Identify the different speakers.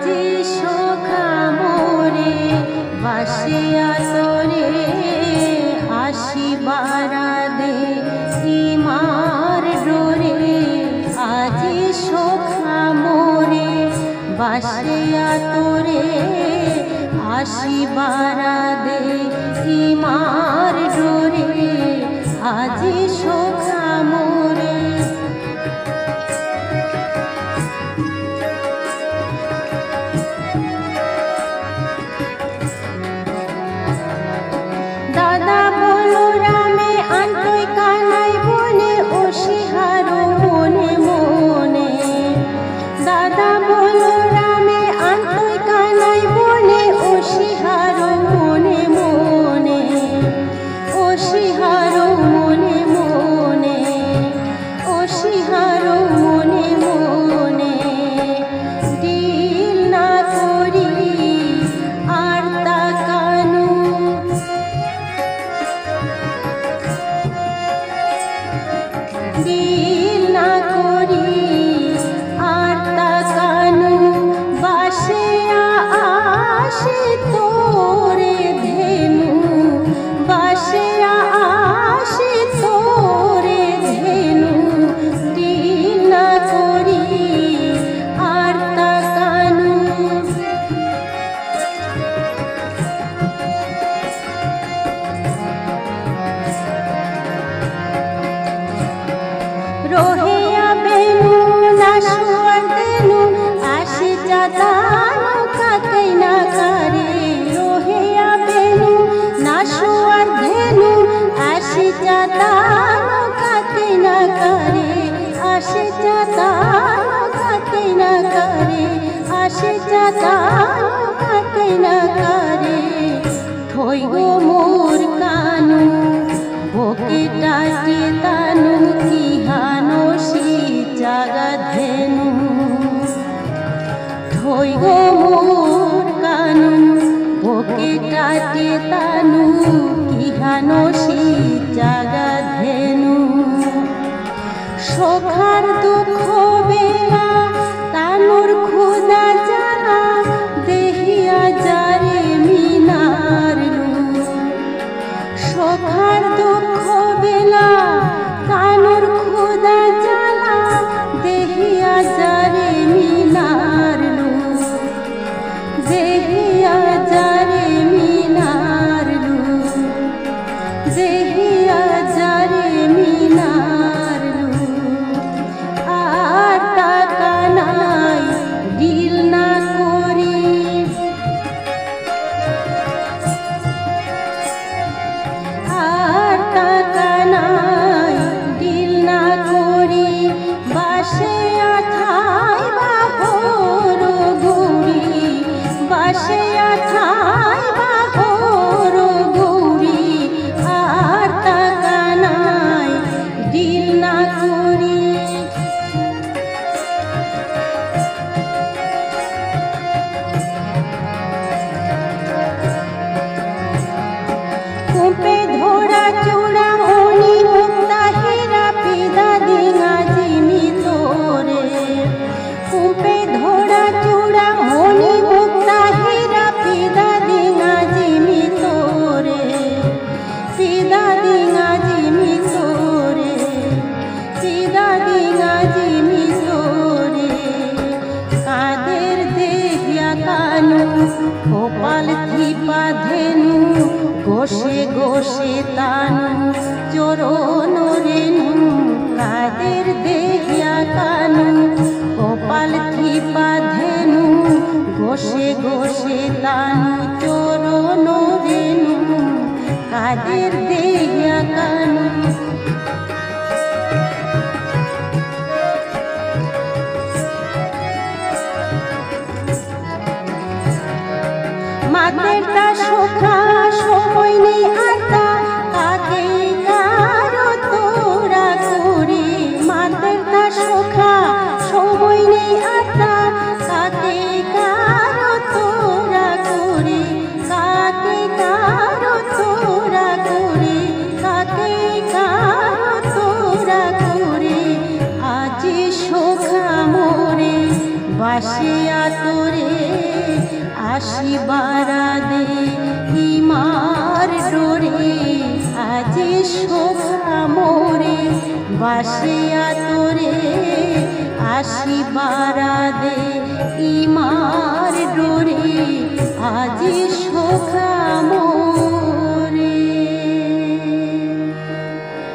Speaker 1: আজি সখা মোরে বাসিয়া তোরে আসিবারা দে ইমার ডোরে। আজি সখা মোরে বাসিয়া তোরে আসিবারা দে ইমার ডোরে। আজি সখা মোরে দাদা বলো রামে আন্তই কানাই বনে ওসিহারো মনে মনে। দাদা বলো রামে আন্তই কানাই বনে ওসিহারো মনে মনে। ওসিহারো মনে মনে ওসিহারো মনে মনে। দিল না করি আর তাকানু দিল না করি আর তাকানু। বাসে আসে তোরে ধেনু বাসে আসে তোরে ধেনু। দিল না করি আর তাকানু। রোহিয়া বেনু না সুয়াদেনু আসি জাদানো কাকাই না কারে। রোহিয়া বেনু না সুয়াদেনু আসি জাদানো কাকাই না কারে। আসি জাদানো কাকাই না কারে। আসি জাদানো কাকাই না কারে। থই গো মোর কানু ওকে ডাকে তানু কিহানো সি জাগা ধেনু। থই গো মোর কানু ওকে ডাকে তানু কিহানো সি জাগা ধেনু। সখার দুঃখ বেলা তানুর ক্ষুদা জ্বালা দেহিয়া যারে মিনার লু। সখার দুঃখ বেলা কানুর ক্ষুদা জ্বালা দেহিয়া যারে মিনার লু। দেহিয়া যারে মিনার লু দেহিয়া যারে মিনার লু। আর টাকা নাই দিল না করি আর টাকা নাই দিল না করি। বাসে আথাই বা ভোর গৌরি বাসে আথাই বা ভোর গৌরি। আর টাকা নাই দিল না করি। কূপে ধরা চূড়া মণি মুক্তা হীরা পিদা দিঙা জিমি তোরে। কূপে ধরা চূড়া মণি মুক্তা হীরা পিদা দিঙা জিমি তোরে। পিদা দিঙা জিমি তোরে। পিদা দিঙা জিমি তোরে। কাদের দেহিয়া কানু কপাল থিপা ধেনু। গোসে গোসে তানু চরণ রেনু। কাদের দেহিয়া কানু কপাল থিপা ধেনু। গোসে গোসে তানু চরণ রেনু। কাদের দেহিয়া কানু মাতের তা সখা সময় নেই আতা কাকে কারো তোরা করে। মাতের তা সখা সময় নেই আতা কাকে কারো তোরা করে। কাকে কারো তোরা করে। কাকে কারো তোরা করে। আজি সখা মোরে বাসিয়া তোরে আসিবারা দে ইমার ডোরে আজি সখা মোরে বাসিয়া তোরে আসিবারা দে ইমার ডোরে আজি